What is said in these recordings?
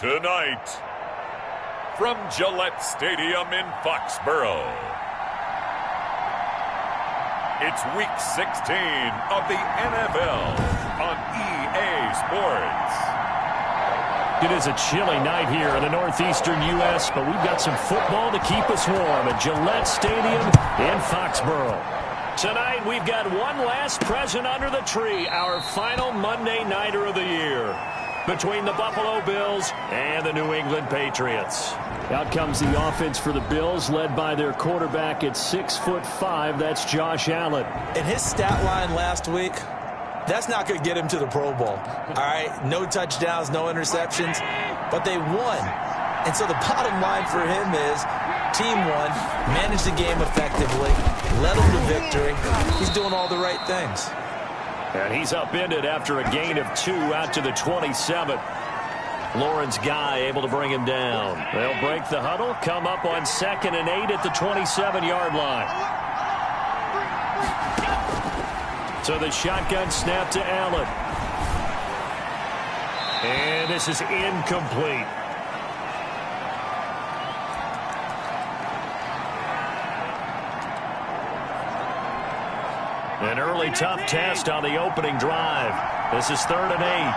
Tonight, from Gillette Stadium in Foxborough, it's Week 16 of the NFL on EA Sports. It is a chilly night here in the northeastern U.S., but we've got some football to keep us warm at Gillette Stadium in Foxborough. Tonight, we've got one last present under the tree, our final Monday Nighter of the year, between the Buffalo Bills and the New England Patriots. Out comes the offense for the Bills, led by their quarterback at 6'5". That's Josh Allen. In his stat line last week, that's not going to get him to the Pro Bowl. All right, no touchdowns, no interceptions, but they won. And so the bottom line for him is team won, managed the game effectively, led them to victory. He's doing all the right things. And he's upended after a gain of 2 out to the 27. Lawrence Guy able to bring him down. They'll break the huddle, come up on 2nd and 8 at the 27-yard line. So the shotgun snap to Allen. And this is incomplete. An early tough test on the opening drive. This is 3rd and 8.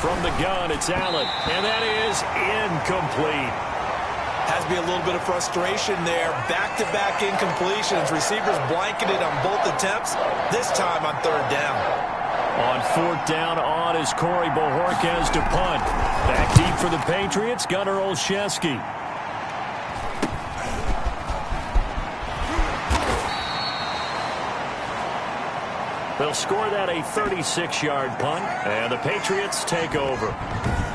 From the gun, it's Allen. And that is incomplete. Has to be a little bit of frustration there. Back-to-back incompletions. Receivers blanketed on both attempts, this time on 3rd down. On 4th down on is Corey Bojorquez to punt. Back deep for the Patriots, Gunnar Olszewski. They'll score that a 36-yard punt, and the Patriots take over.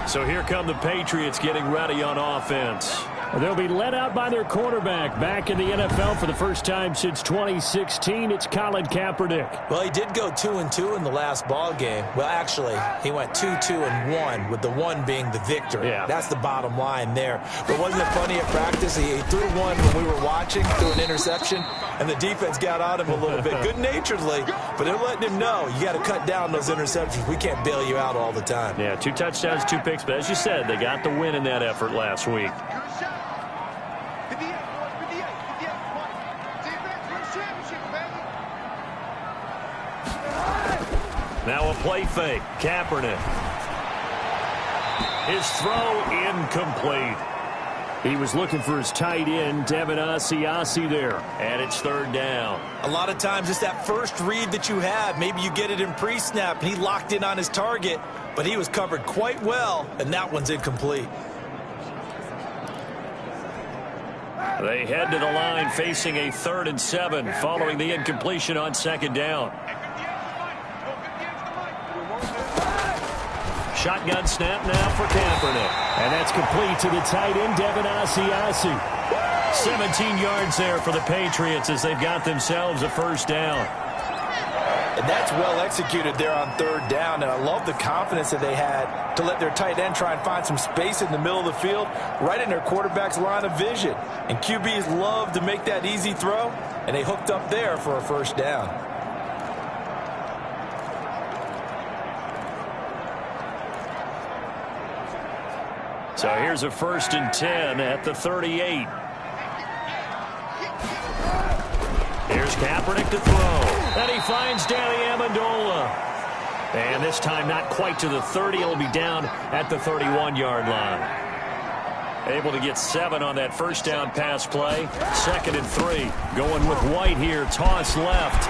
So here come the Patriots getting ready on offense. They'll be led out by their quarterback. Back in the NFL for the first time since 2016, it's Colin Kaepernick. Well, he did go 2-2 in the last ball game. Well, actually, he went 2-2-1, with the 1 being the victory. Yeah. That's the bottom line there. But wasn't it funny at practice? He threw one when we were watching, threw an interception, and the defense got on him a little bit, good-naturedly. But they're letting him know, you got to cut down those interceptions. We can't bail you out all the time. Yeah, 2 touchdowns, 2 picks. But as you said, they got the win in that effort last week. Now a play fake. Kaepernick. His throw incomplete. He was looking for his tight end, Devin Asiasi there. And it's 3rd down. A lot of times it's that first read that you have. Maybe you get it in pre-snap, and he locked in on his target, but he was covered quite well, and that one's incomplete. They head to the line facing a 3rd and 7 following the incompletion on 2nd down. Shotgun snap now for Kaepernick. And that's complete to the tight end, Devin Asiasi. 17 yards there for the Patriots as they've got themselves a 1st down. And that's well executed there on 3rd down. And I love the confidence that they had to let their tight end try and find some space in the middle of the field, right in their quarterback's line of vision. And QBs love to make that easy throw, and they hooked up there for a 1st down. So here's a 1st and 10 at the 38. Here's Kaepernick to throw. And he finds Danny Amendola. And this time not quite to the 30. It'll be down at the 31-yard line. Able to get 7 on that 1st down pass play. 2nd and 3. Going with White here. Toss left.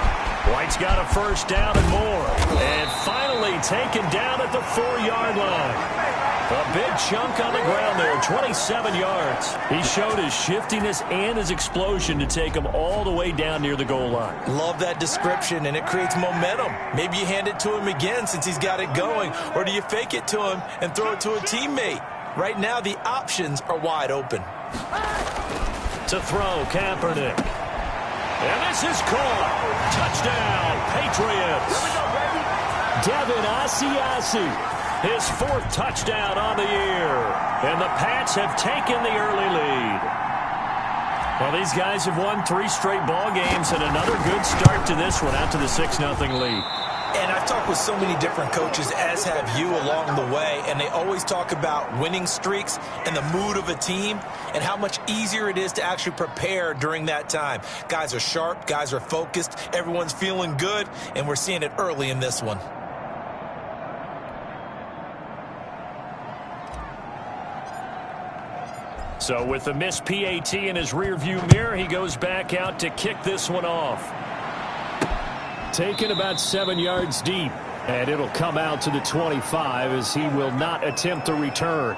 White's got a 1st down and more. And finally taken down at the 4-yard line. A big chunk on the ground there, 27 yards. He showed his shiftiness and his explosion to take him all the way down near the goal line. Love that description, and it creates momentum. Maybe you hand it to him again since he's got it going, or do you fake it to him and throw it to a teammate? Right now, the options are wide open. To throw, Kaepernick. And this is caught. Touchdown, Patriots. Devin Asiasi. His 4th touchdown on the year. And the Pats have taken the early lead. Well, these guys have won 3 straight ball games and another good start to this one out to the 6-0 lead. And I've talked with so many different coaches, as have you, along the way, and they always talk about winning streaks and the mood of a team and how much easier it is to actually prepare during that time. Guys are sharp, guys are focused, everyone's feeling good, and we're seeing it early in this one. So with the missed PAT in his rearview mirror, he goes back out to kick this one off. Taken about 7 yards deep, and it'll come out to the 25 as he will not attempt a return.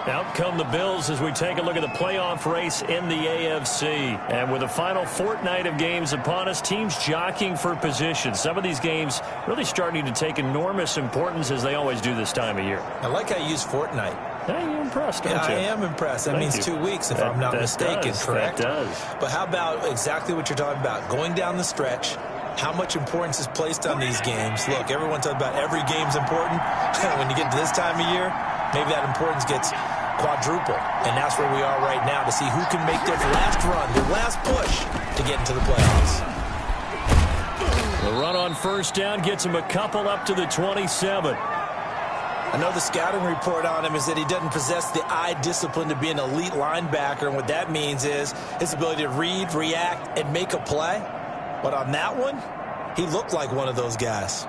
Out come the Bills as we take a look at the playoff race in the AFC. And with the final fortnight of games upon us, teams jockeying for position. Some of these games really starting to take enormous importance as they always do this time of year. I like how you use fortnight. Yeah, you're impressed, don't you? I am impressed. That means 2 weeks, if I'm not mistaken, correct? That does. But how about exactly what you're talking about? Going down the stretch, how much importance is placed on these games. Look, everyone talks about every game's important. When you get to this time of year, maybe that importance gets quadruple. And that's where we are right now to see who can make their last run, their last push to get into the playoffs. The run on first down gets him a couple up to the 27. I know the scouting report on him is that he doesn't possess the eye discipline to be an elite linebacker, and what that means is his ability to read, react, and make a play. But on that one, he looked like one of those guys.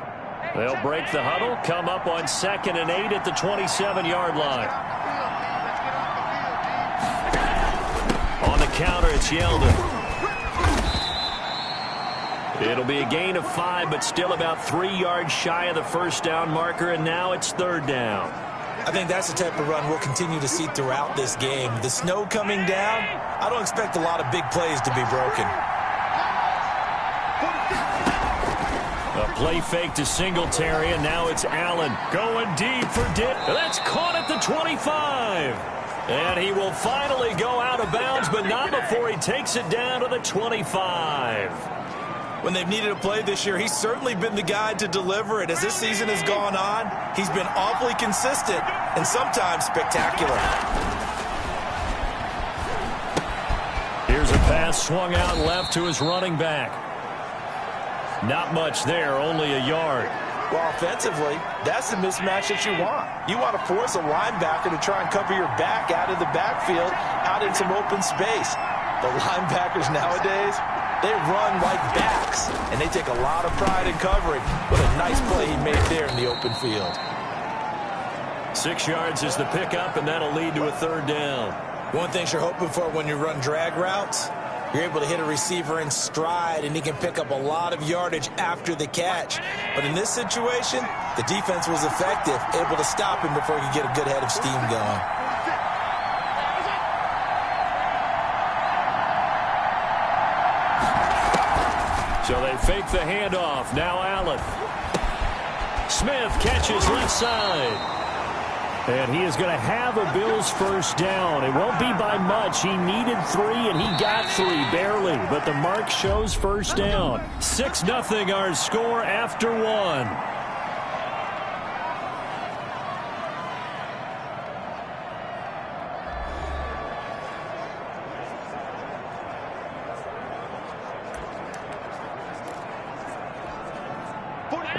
They'll break the huddle, come up on 2nd and 8 at the 27-yard line. On the counter, it's Yeldon. It'll be a gain of 5, but still about 3 yards shy of the first down marker, and now it's 3rd down. I think that's the type of run we'll continue to see throughout this game. The snow coming down, I don't expect a lot of big plays to be broken. A play fake to Singletary, and now it's Allen going deep for Dick. That's caught at the 25. And he will finally go out of bounds, but not before he takes it down to the 25. When they've needed a play this year, he's certainly been the guy to deliver it. As this season has gone on, he's been awfully consistent and sometimes spectacular. Here's a pass swung out left to his running back. Not much there, only a yard. Well, offensively, that's the mismatch that you want. You want to force a linebacker to try and cover your back out of the backfield, out in some open space. The linebackers nowadays, they run like backs, and they take a lot of pride in covering. What a nice play he made there in the open field. 6 yards is the pickup, and that'll lead to a 3rd down. One thing you're hoping for when you run drag routes, you're able to hit a receiver in stride, and he can pick up a lot of yardage after the catch. But in this situation, the defense was effective, able to stop him before he could get a good head of steam going. So they fake the handoff. Now Allen. Smith catches left side. And he is going to have a Bills first down. It won't be by much. He needed 3, and he got 3, barely. But the mark shows first down. 6-0 our score after 1.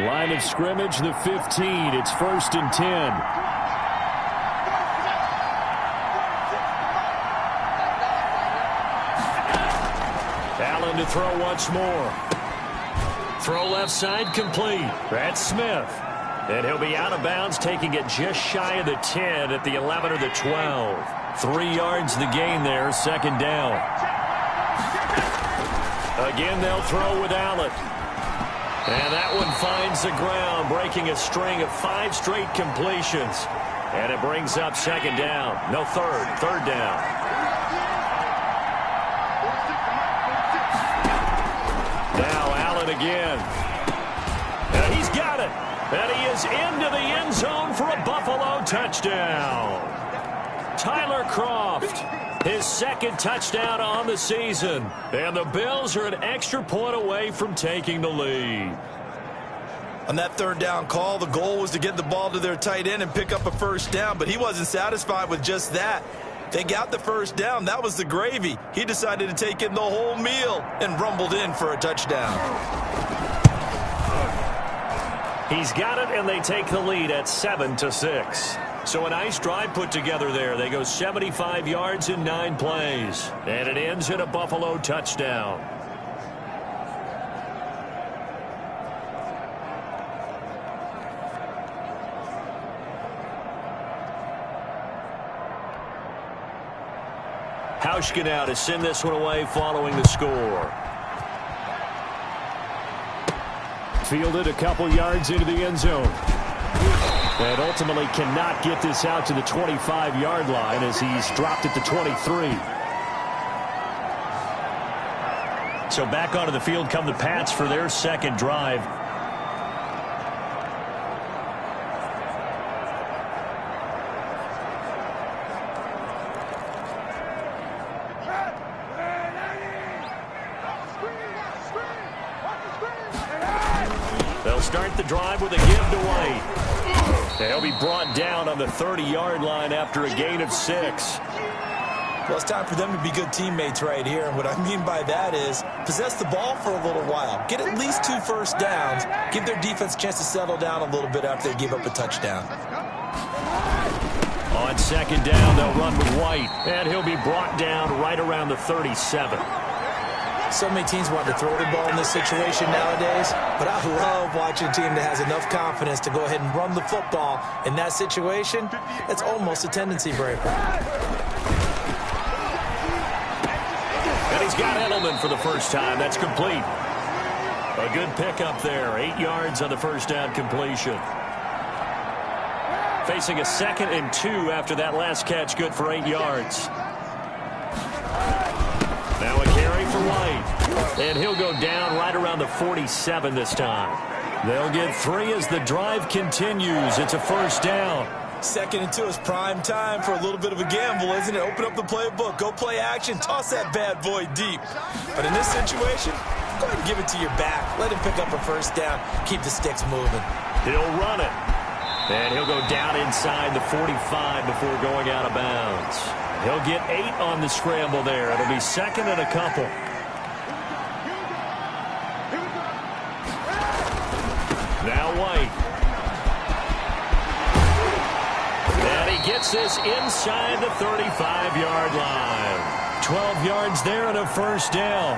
Line of scrimmage, the 15. It's 1st and 10. Allen to throw once more. Throw left side complete. That's Smith. And he'll be out of bounds, taking it just shy of the 10 at the 11 or the 12. 3 yards the gain there, 2nd down. Again, they'll throw with Allen. And that one finds the ground, breaking a string of 5 straight completions. And it brings up 2nd down. No, 3rd down. Now Allen again. And he's got it. And he is into the end zone for a Buffalo touchdown. Tyler Kroft, his 2nd touchdown on the season. And the Bills are an extra point away from taking the lead. On that 3rd down call, the goal was to get the ball to their tight end and pick up a first down, but he wasn't satisfied with just that. They got the first down. That was the gravy. He decided to take in the whole meal and rumbled in for a touchdown. He's got it, and they take the lead at 7-6. So a nice drive put together there. They go 75 yards in 9 plays. And it ends in a Buffalo touchdown. Hauschka now to send this one away following the score. Fielded a couple yards into the end zone. And ultimately cannot get this out to the 25-yard line as he's dropped at the 23. So back onto the field come the Pats for their second drive. They'll start the drive with a give to White. They'll be brought down on the 30-yard line after a gain of 6. Well, it's time for them to be good teammates right here. And what I mean by that is possess the ball for a little while. Get at least 2 first downs. Give their defense a chance to settle down a little bit after they give up a touchdown. On second down, they'll run with White. And he'll be brought down right around the 37. So many teams want to throw the ball in this situation nowadays, but I love watching a team that has enough confidence to go ahead and run the football. In that situation, it's almost a tendency breaker. And he's got Edelman for the first time. That's complete. A good pickup there. 8 yards on the first down completion. Facing a 2nd and 2 after that last catch, good for 8 yards. Now a carry for White. And he'll go down right around the 47 this time. They'll get 3 as the drive continues. It's a first down. 2nd and 2 is prime time for a little bit of a gamble, isn't it? Open up the playbook. Go play action. Toss that bad boy deep. But in this situation, go ahead and give it to your back. Let him pick up a first down. Keep the sticks moving. He'll run it. And he'll go down inside the 45 before going out of bounds. He'll get 8 on the scramble there. It'll be 2nd and a couple. Now White. And he gets this inside the 35-yard line. 12 yards there and a first down.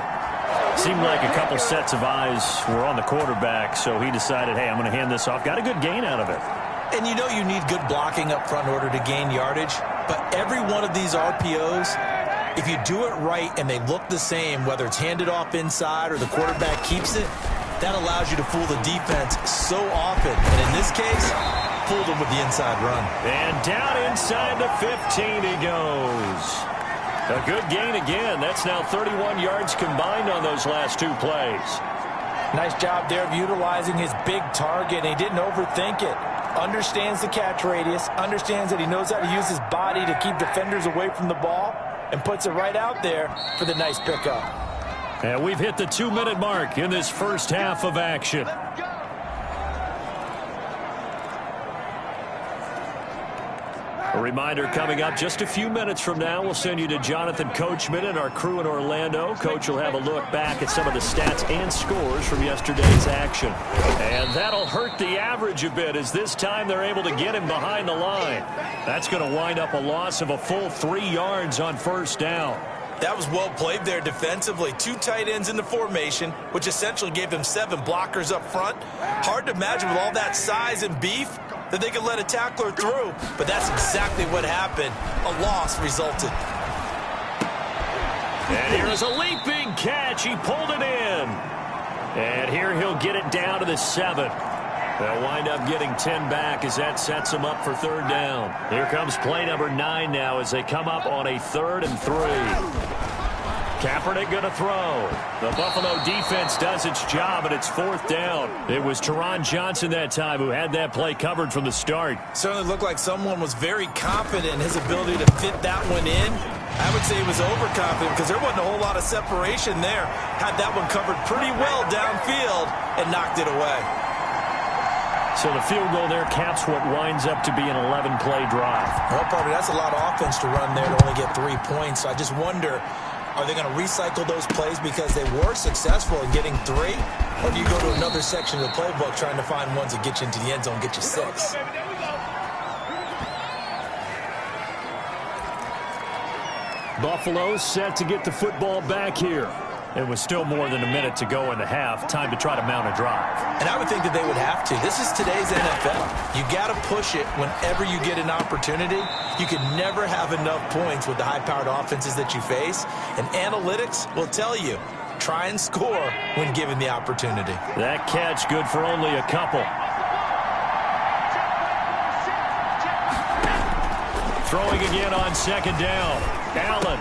Seemed like a couple sets of eyes were on the quarterback, so he decided, hey, I'm going to hand this off. Got a good gain out of it. And you know you need good blocking up front in order to gain yardage. But every one of these RPOs, if you do it right and they look the same, whether it's handed off inside or the quarterback keeps it, that allows you to fool the defense so often. And in this case, fooled them with the inside run. And down inside the 15 he goes. A good gain again. That's now 31 yards combined on those last 2 plays. Nice job there of utilizing his big target. And he didn't overthink it. Understands the catch radius, understands that he knows how to use his body to keep defenders away from the ball, and puts it right out there for the nice pickup. And we've hit the 2-minute mark in this first half of action. A reminder coming up just a few minutes from now, we'll send you to Jonathan Coachman and our crew in Orlando. Coach will have a look back at some of the stats and scores from yesterday's action. And that'll hurt the average a bit as this time they're able to get him behind the line. That's going to wind up a loss of a full 3 yards on first down. That was well played there defensively. 2 tight ends in the formation, which essentially gave them 7 blockers up front. Hard to imagine with all that size and beef that they could let a tackler through, but that's exactly what happened. A loss resulted. And here's a leaping catch. He pulled it in. And here he'll get it down to the 7. They'll wind up getting 10 back as that sets them up for 3rd down. Here comes play number 9 now as they come up on a 3rd and 3. Kaepernick going to throw. The Buffalo defense does its job, and it's 4th down. It was Teron Johnson that time who had that play covered from the start. Certainly looked like someone was very confident in his ability to fit that one in. I would say he was overconfident because there wasn't a whole lot of separation there. Had that one covered pretty well downfield and knocked it away. So the field goal there caps what winds up to be an 11-play drive. Well, partner, that's a lot of offense to run there to only get 3 points. So I just wonder, Are they going to recycle those plays because they were successful in getting 3? Or do you go to another section of the playbook trying to find ones that get you into the end zone, get you 6? Buffalo set to get the football back here. It was still more than a minute to go in the half. Time to try to mount a drive. And I would think that they would have to. This is today's NFL. You got to push it whenever you get an opportunity. You can never have enough points with the high-powered offenses that you face. And analytics will tell you, try and score when given the opportunity. That catch good for only a couple. Throwing again on second down. Allen.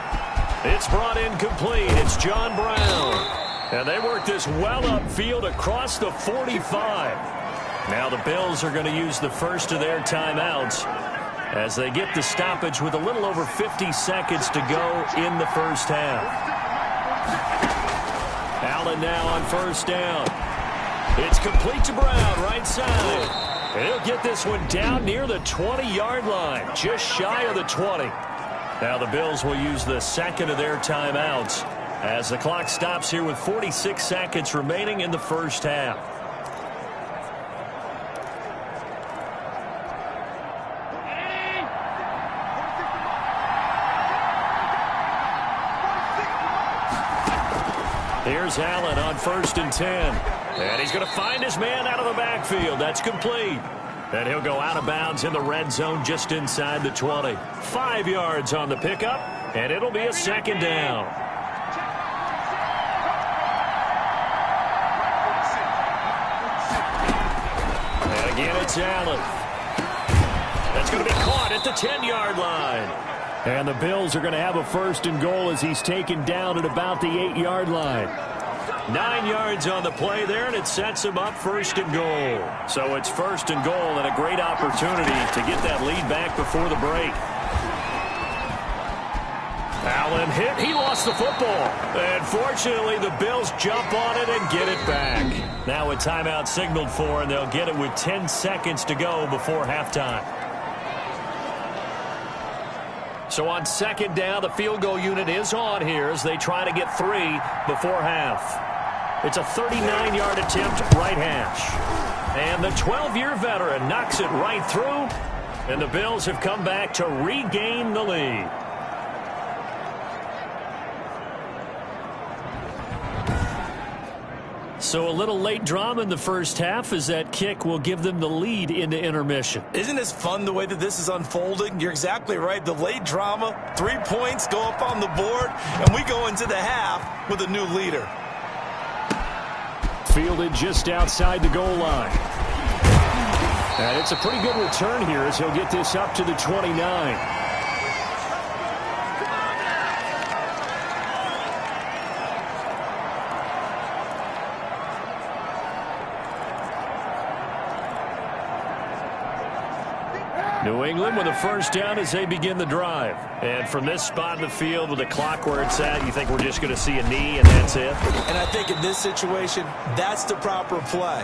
It's brought in complete. It's John Brown. And they work this well upfield across the 45. Now the Bills are going to use the first of their timeouts as they get the stoppage with a little over 50 seconds to go in the first half. Allen now on first down. It's complete to Brown, right side. And he'll get this one down near the 20-yard line, just shy of the 20. Now the Bills will use the second of their timeouts as the clock stops here with 46 seconds remaining in the first half. Here's Allen on 1st and 10. And he's going to find his man out of the backfield. That's complete. And he'll go out of bounds in the red zone just inside the 20. 5 yards on the pickup, and it'll be a second down. And again, it's Allen. That's going to be caught at the 10-yard line. And the Bills are going to have a 1st and goal as he's taken down at about the 8-yard line. 9 yards on the play there, and it sets him up 1st and goal. So it's 1st and goal and a great opportunity to get that lead back before the break. Allen hit. He lost the football. And fortunately, the Bills jump on it and get it back. Now a timeout signaled for, and they'll get it with 10 seconds to go before halftime. So on second down, the field goal unit is on here as they try to get 3 before half. It's a 39-yard attempt, right hash. And the 12-year veteran knocks it right through, and the Bills have come back to regain the lead. So a little late drama in the first half as that kick will give them the lead into intermission. Isn't this fun the way that this is unfolding? You're exactly right. The late drama, 3 points go up on the board, and we go into the half with a new leader. Fielded just outside the goal line. And it's a pretty good return here as he'll get this up to the 29. New England with a 1st down as they begin the drive. And from this spot in the field with the clock where it's at, you think we're just going to see a knee and that's it? And I think in this situation, that's the proper play.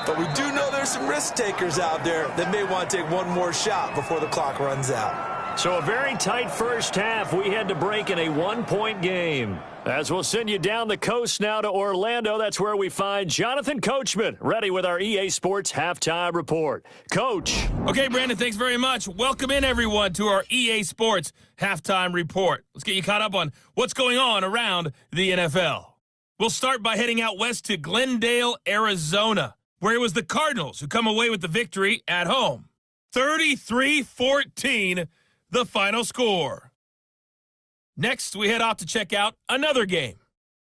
But we do know there's some risk takers out there that may want to take one more shot before the clock runs out. So a very tight first half. We had to break in a 1-point game. As we'll send you down the coast now to Orlando, that's where we find Jonathan Coachman, ready with our EA Sports Halftime Report. Coach. Okay, Brandon, thanks very much. Welcome in, everyone, to our EA Sports Halftime Report. Let's get you caught up on what's going on around the NFL. We'll start by heading out west to Glendale, Arizona, where it was the Cardinals who come away with the victory at home. 33-14, the final score. Next, we head off to check out another game.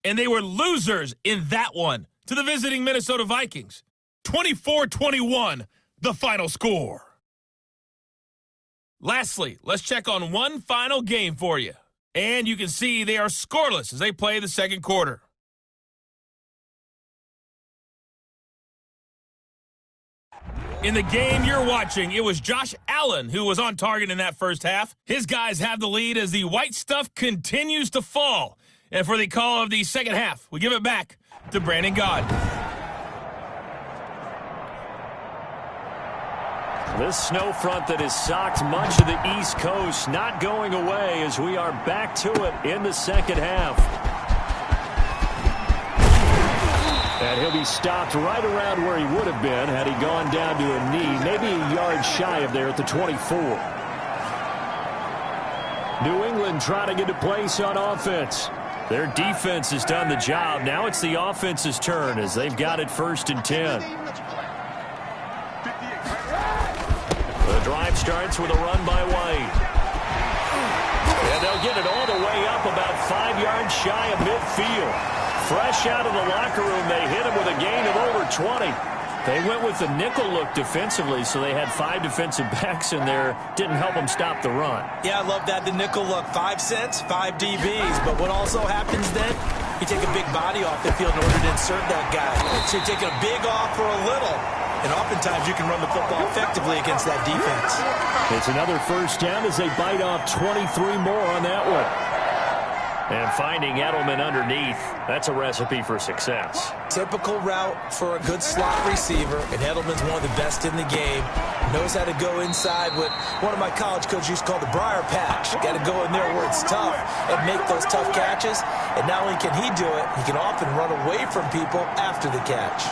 And they were losers in that one to the visiting Minnesota Vikings. 24-21, the final score. Lastly, let's check on one final game for you. And you can see they are scoreless as they play the second quarter. In the game you're watching, it was Josh Allen who was on target in that first half. His guys have the lead as the white stuff continues to fall. And for the call of the second half, we give it back to Brandon Gaudin. This snow front that has socked much of the East Coast not going away as we are back to it in the second half. And he'll be stopped right around where he would have been had he gone down to a knee, maybe a yard shy of there at the 24. New England trying to get a place on offense. Their defense has done the job. Now it's the offense's turn as they've got it 1st and 10. The drive starts with a run by White. And they'll get it all the way up about 5 yards shy of midfield. Fresh out of the locker room, they hit him with a gain of over 20. They went with the nickel look defensively, so they had 5 defensive backs in there. Didn't help them stop the run. Yeah, I love that, the nickel look. 5 cents, 5 DBs. But what also happens then, you take a big body off the field in order to insert that guy. So you're taking a big off for a little. And oftentimes you can run the football effectively against that defense. It's another 1st down as they bite off 23 more on that one. And finding Edelman underneath, that's a recipe for success. Typical route for a good slot receiver, and Edelman's one of the best in the game. Knows how to go inside what one of my college coaches used to call the briar patch. Got to go in there where it's tough and make those tough catches. And not only can he do it, he can often run away from people after the catch.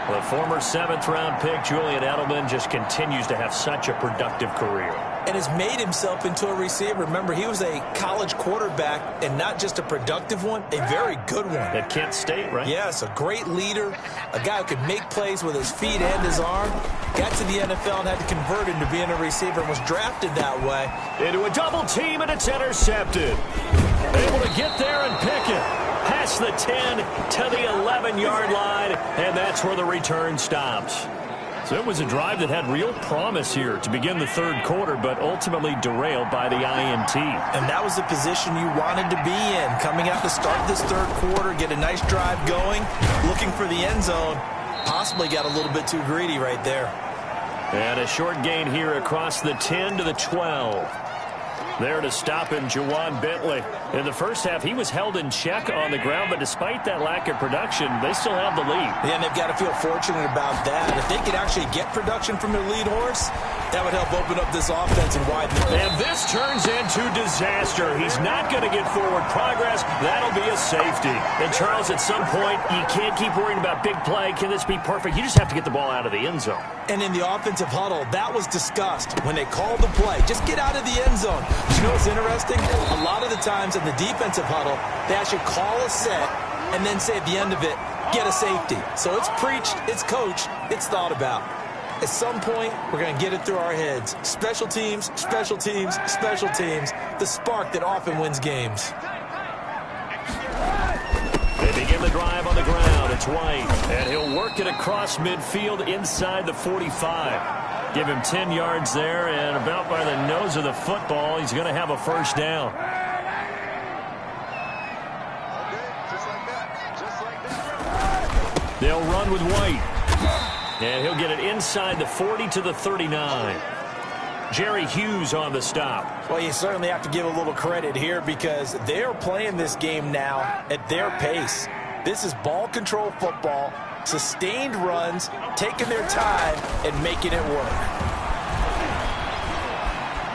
The former 7th-round pick, Julian Edelman, just continues to have such a productive career. And has made himself into a receiver. Remember, he was a college quarterback, and not just a productive one, a very good one. At Kent State, right? Yes, a great leader, a guy who could make plays with his feet and his arm. Got to the NFL and had to convert into being a receiver and was drafted that way. Into a double team, and it's intercepted. Able to get there and pick it. Past the 10 to the 11-yard line, and that's where the return stops. So it was a drive that had real promise here to begin the 3rd quarter, but ultimately derailed by the INT. And that was the position you wanted to be in. Coming out to start this 3rd quarter, get a nice drive going, looking for the end zone. Possibly got a little bit too greedy right there. And a short gain here across the 10 to the 12. There to stop him, Juwan Bentley. In the first half, he was held in check on the ground, but despite that lack of production, they still have the lead. Yeah, and they've got to feel fortunate about that. If they could actually get production from their lead horse, that would help open up this offense and widen it. And this turns into disaster. He's not going to get forward progress. That'll be a safety. And, Charles, at some point, you can't keep worrying about big play. Can this be perfect? You just have to get the ball out of the end zone. And in the offensive huddle, that was discussed when they called the play. Just get out of the end zone. But you know what's interesting? A lot of the times in the defensive huddle, they actually call a set and then say at the end of it, get a safety. So it's preached, it's coached, it's thought about. At some point, we're going to get it through our heads. Special teams, special teams, special teams. The spark that often wins games. They begin the drive on the ground. It's White, and he'll work it across midfield inside the 45. Give him 10 yards there, and about by the nose of the football, he's going to have a 1st down. They'll run with White. And he'll get it inside the 40 to the 39. Jerry Hughes on the stop. Well, you certainly have to give a little credit here because they're playing this game now at their pace. This is ball control football, sustained runs, taking their time, and making it work.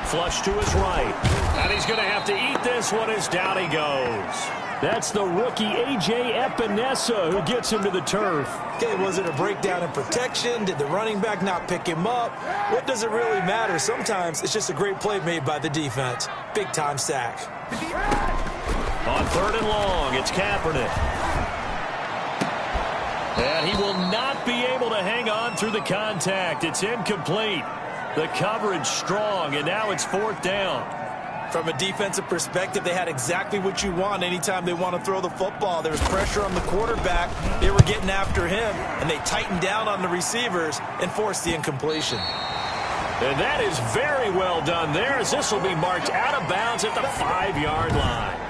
Flush to his right. And he's going to have to eat this one as down he goes. That's the rookie A.J. Epinesa who gets him to the turf. Okay, was it a breakdown in protection? Did the running back not pick him up? What does it really matter? Sometimes it's just a great play made by the defense. Big-time sack. On 3rd and long, it's Kaepernick. And he will not be able to hang on through the contact. It's incomplete. The coverage strong, and now it's 4th down. From a defensive perspective, they had exactly what you want anytime they want to throw the football. There was pressure on the quarterback. They were getting after him, and they tightened down on the receivers and forced the incompletion. And that is very well done there, as this will be marked out of bounds at the 5-yard line.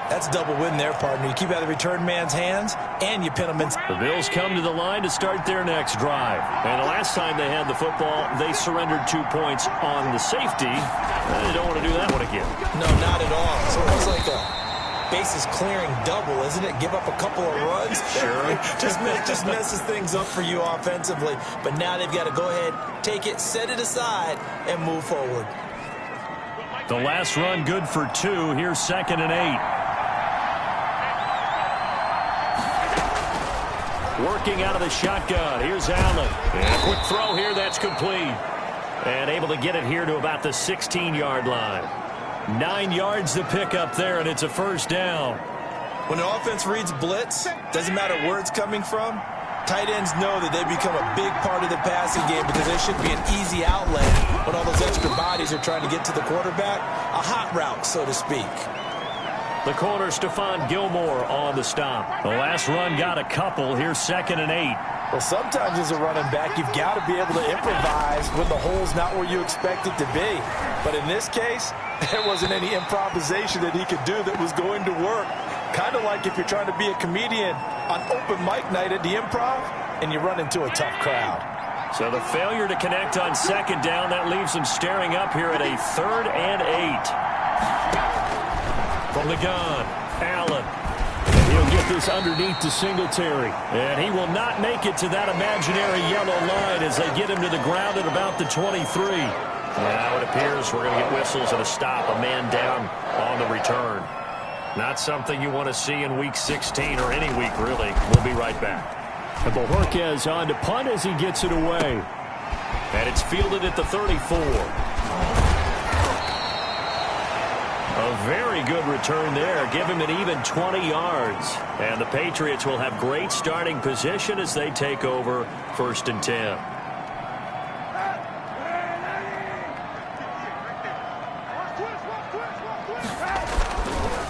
That's a double win there, partner. You keep out of the return man's hands, and you pin him in. The Bills come to the line to start their next drive. And the last time they had the football, they surrendered 2 points on the safety. They don't want to do that one again. No, not at all. It's almost like a bases clearing double, isn't it? Give up a couple of runs. Sure. just messes things up for you offensively. But now they've got to go ahead, take it, set it aside, and move forward. The last run good for 2. Here's 2nd and 8. Working out of the shotgun. Here's Allen. And a quick throw here. That's complete. And able to get it here to about the 16-yard line. 9 yards to pick up there, and it's a first down. When an offense reads blitz, doesn't matter where it's coming from, tight ends know that they become a big part of the passing game because there should be an easy outlet when all those extra bodies are trying to get to the quarterback. A hot route, so to speak. The corner, Stephon Gilmore, on the stop. The last run got a couple. Here's 2nd and 8. Well, sometimes as a running back, you've got to be able to improvise when the hole's not where you expect it to be. But in this case, there wasn't any improvisation that he could do that was going to work. Kind of like if you're trying to be a comedian on open mic night at the Improv and you run into a tough crowd. So the failure to connect on 2nd down, that leaves him staring up here at a 3rd and 8. From the gun, Allen. He'll get this underneath to Singletary. And he will not make it to that imaginary yellow line as they get him to the ground at about the 23. Now it appears we're going to get whistles and a stop. A man down on the return. Not something you want to see in Week 16 or any week, really. We'll be right back. And Bojorquez on to punt as he gets it away. And it's fielded at the 34. A very good return there. Give him an even 20 yards. And the Patriots will have great starting position as they take over 1st and 10.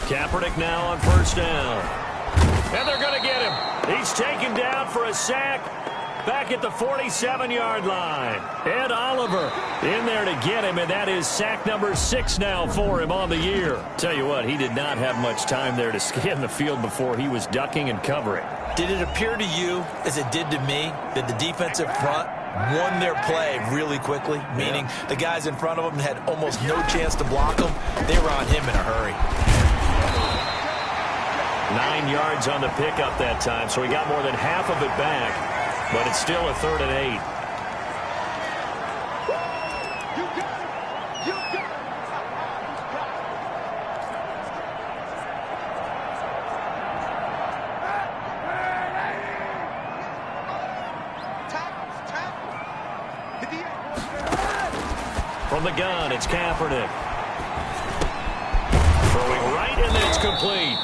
Kaepernick now on 1st down. And they're going to get him. He's taken down for a sack. Back at the 47-yard line. Ed Oliver in there to get him, and that is sack number 6 now for him on the year. Tell you what, he did not have much time there to scan the field before he was ducking and covering. Did it appear to you, as it did to me, that the defensive front won their play really quickly? Meaning the guys in front of them had almost no chance to block them. They were on him in a hurry. 9 yards on the pickup that time, so he got more than half of it back. But it's still a 3rd and 8. From the gun, it's Kaepernick. Throwing right, and it's complete.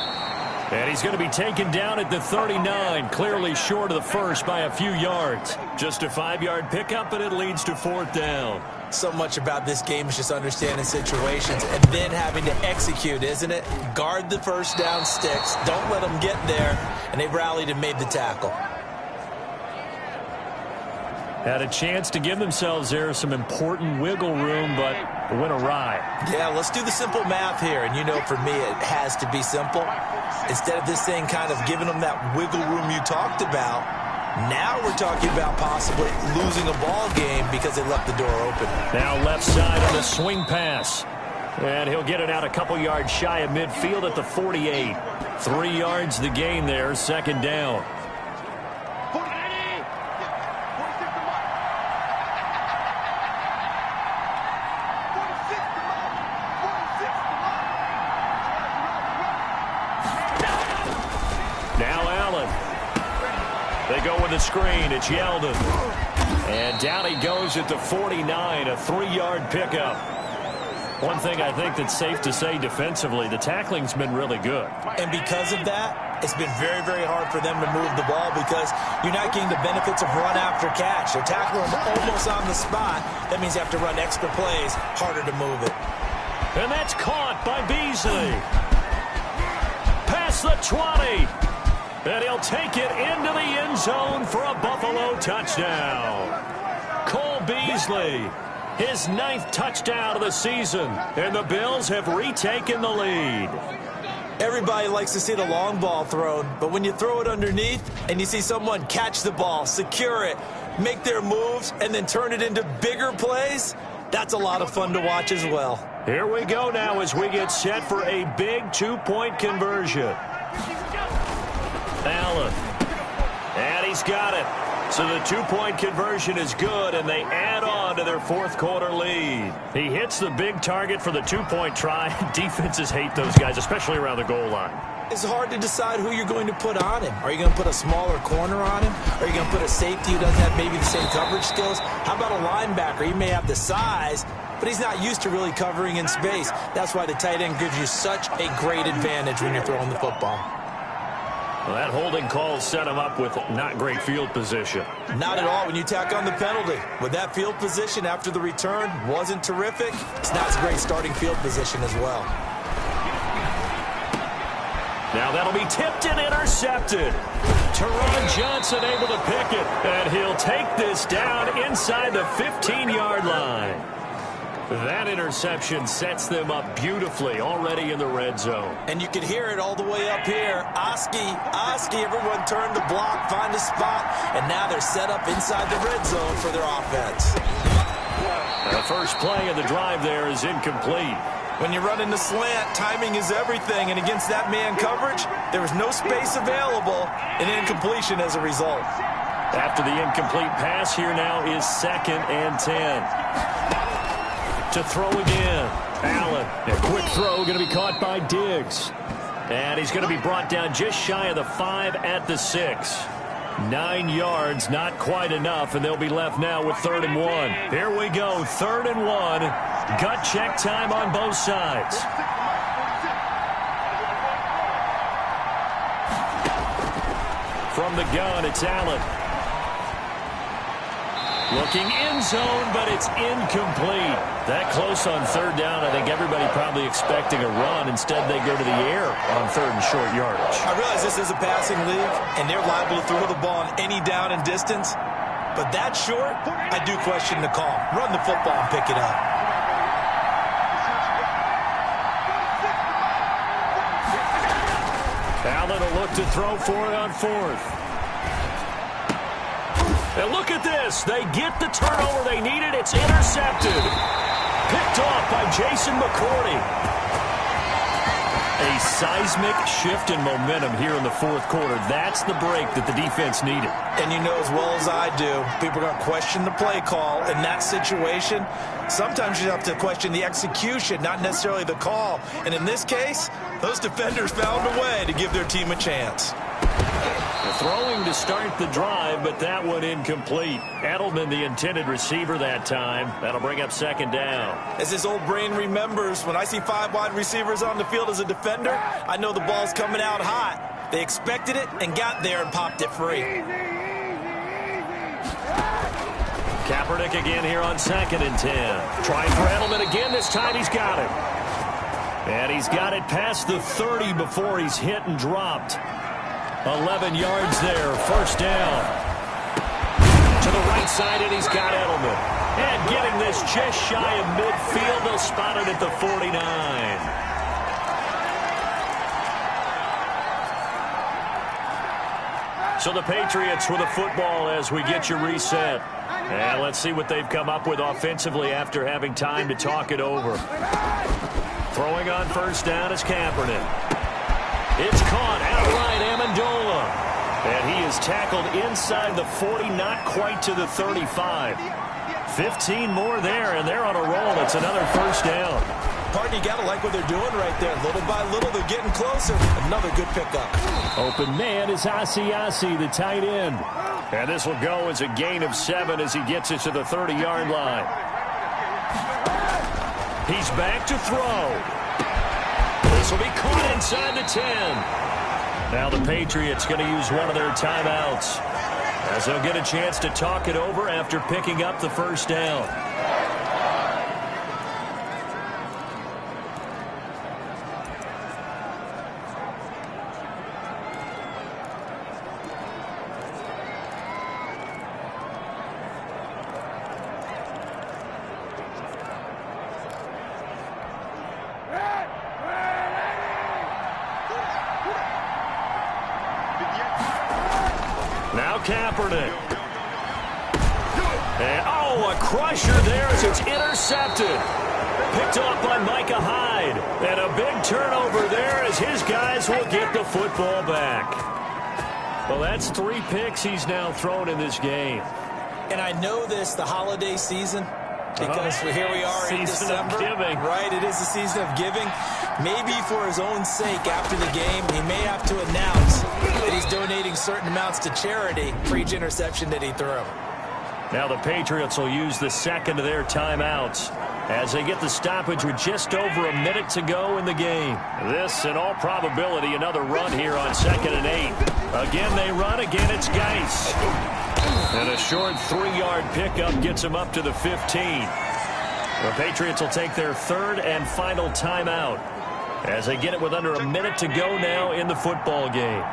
And he's going to be taken down at the 39, clearly short of the first by a few yards. Just a 5-yard pickup, and it leads to 4th down. So much about this game is just understanding situations and then having to execute, isn't it? Guard the first down sticks. Don't let them get there. And they rallied and made the tackle. Had a chance to give themselves there some important wiggle room, but it went awry. Yeah, let's do the simple math here. And you know, for me, it has to be simple. Instead of this thing kind of giving them that wiggle room you talked about, now we're talking about possibly losing a ball game because they left the door open. Now left side on the swing pass. And he'll get it out a couple yards shy of midfield at the 48. 3 yards the gain there, 2nd down. The screen, it's Yeldon. And down he goes at the 49, a 3-yard pickup. One thing I think that's safe to say defensively, the tackling's been really good. And because of that, it's been very, very hard for them to move the ball because you're not getting the benefits of run after catch. They're tackling almost on the spot. That means you have to run extra plays, harder to move it. And that's caught by Beasley. Past the 20. And he'll take it into the end zone for a Buffalo touchdown. Cole Beasley, his 9th touchdown of the season. And the Bills have retaken the lead. Everybody likes to see the long ball thrown, but when you throw it underneath and you see someone catch the ball, secure it, make their moves, and then turn it into bigger plays, that's a lot of fun to watch as well. Here we go now as we get set for a big two-point conversion. Allen. And he's got it. So the two-point conversion is good, and they add on to their fourth-quarter lead. He hits the big target for the two-point try. Defenses hate those guys, especially around the goal line. It's hard to decide who you're going to put on him. Are you going to put a smaller corner on him? Are you going to put a safety who doesn't have maybe the same coverage skills? How about a linebacker? He may have the size, but he's not used to really covering in space. That's why the tight end gives you such a great advantage when you're throwing the football. Well, that holding call set him up with not great field position. Not at all when you tack on the penalty. With that field position after the return wasn't terrific, it's not a great starting field position as well. Now that'll be tipped and intercepted. Teron Johnson able to pick it, and he'll take this down inside the 15-yard line. That interception sets them up beautifully already in the red zone. And you can hear it all the way up here. Oski, everyone turn the block, find a spot, and now they're set up inside the red zone for their offense. The first play of the drive there is incomplete. When you run in the slant, timing is everything, and against that man coverage, there was no space available, and incompletion as a result. After the incomplete pass, here now is 2nd and 10. To throw again. Allen. A quick throw going to be caught by Diggs. And he's going to be brought down just shy of the 5 at the 6. 9 yards, not quite enough, and they'll be left now with 3rd and 1. Here we go, 3rd and 1. Gut check time on both sides. From the gun, it's Allen. Looking end zone, but it's incomplete. That close on 3rd down, I think everybody probably expecting a run. Instead, they go to the air on 3rd and short yardage. I realize this is a passing league, and they're liable to throw the ball on any down and distance. But that short, I do question the call. Run the football and pick it up. Allen will look to throw for it on 4th. And look at this. They get the turnover they needed. It's intercepted. Picked off by Jason McCourty. A seismic shift in momentum here in the 4th quarter. That's the break that the defense needed. And you know as well as I do, people are going to question the play call in that situation. Sometimes you have to question the execution, not necessarily the call. And in this case, those defenders found a way to give their team a chance. Throwing to start the drive, but that one incomplete. Edelman, the intended receiver that time. That'll bring up 2nd down. As his old brain remembers, when I see 5 wide receivers on the field as a defender, I know the ball's coming out hot. They expected it and got there and popped it free. Kaepernick again here on 2nd and 10. Trying for Edelman again. This time he's got it. And he's got it past the 30 before he's hit and dropped. 11 yards there, 1st down. To the right side, and he's got Edelman. And getting this just shy of midfield, they'll spot it at the 49. So the Patriots with the football as we get you reset. And let's see what they've come up with offensively after having time to talk it over. Throwing on 1st down is Kaepernick. It's caught outright, Amendola. And he is tackled inside the 40, not quite to the 35. 15 more there, and they're on a roll. It's another 1st down. Partner, you got to like what they're doing right there. Little by little, they're getting closer. Another good pickup. Open man is Asiasi, the tight end. And this will go as a gain of 7 as he gets it to the 30-yard line. He's back to throw. This will be caught inside the 10. Now the Patriots going to use one of their timeouts as they'll get a chance to talk it over after picking up the 1st down. Now Kaepernick. And, a crusher there as it's intercepted. picked off by Micah Hyde. And a big turnover there as his guys will get the football back. Well, that's 3 picks he's now thrown in this game. And I know this, the holiday season, because here we are in December. Giving. Right, it is the season of giving. Maybe for his own sake after the game, he may have to announce that he's donating certain amounts to charity for each interception that he threw. Now the Patriots will use the second of their timeouts as they get the stoppage with just over a minute to go in the game. This, in all probability, another run here on 2nd and 8. Again, they run. Again, it's Geis. And a short 3-yard pickup gets him up to the 15. The Patriots will take their 3rd and final timeout as they get it with under a minute to go now in the football game.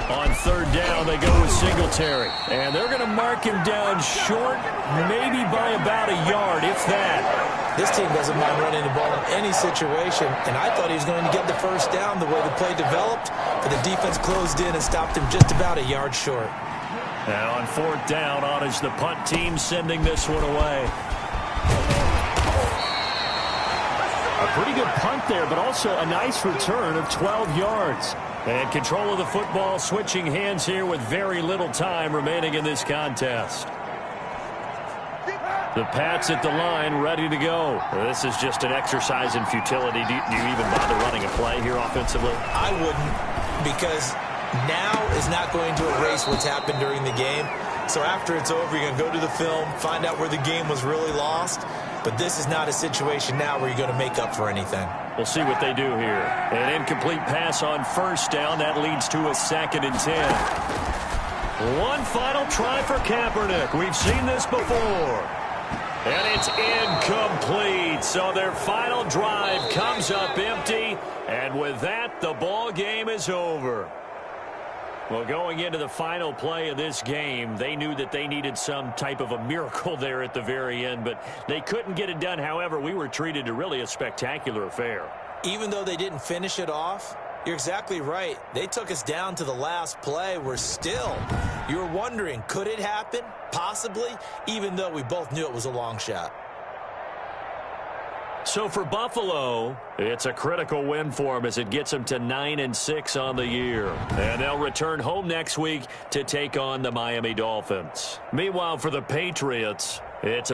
On 3rd down, they go with Singletary. And they're going to mark him down short, maybe by about a yard, if that. This team doesn't mind running the ball in any situation, and I thought he was going to get the first down the way the play developed, but the defense closed in and stopped him just about a yard short. Now on 4th down, on is the punt team sending this one away. A pretty good punt there, but also a nice return of 12 yards. And control of the football switching hands here with very little time remaining in this contest. The Pats at the line, ready to go. This is just an exercise in futility. Do you even bother running a play here offensively? I wouldn't, because now is not going to erase what's happened during the game. So after it's over, you're going to go to the film, find out where the game was really lost. But this is not a situation now where you're going to make up for anything. We'll see what they do here. An incomplete pass on 1st down. That leads to a 2nd and 10. One final try for Kaepernick. We've seen this before. And it's incomplete. So their final drive comes up empty. And with that, the ball game is over. Well, going into the final play of this game, they knew that they needed some type of a miracle there at the very end, but they couldn't get it done. However, we were treated to really a spectacular affair. Even though they didn't finish it off, you're exactly right. They took us down to the last play. We're still, you were wondering, could it happen? Possibly, even though we both knew it was a long shot. So for Buffalo, it's a critical win for them as it gets them to 9-6 on the year. And they'll return home next week to take on the Miami Dolphins. Meanwhile, for the Patriots, it's a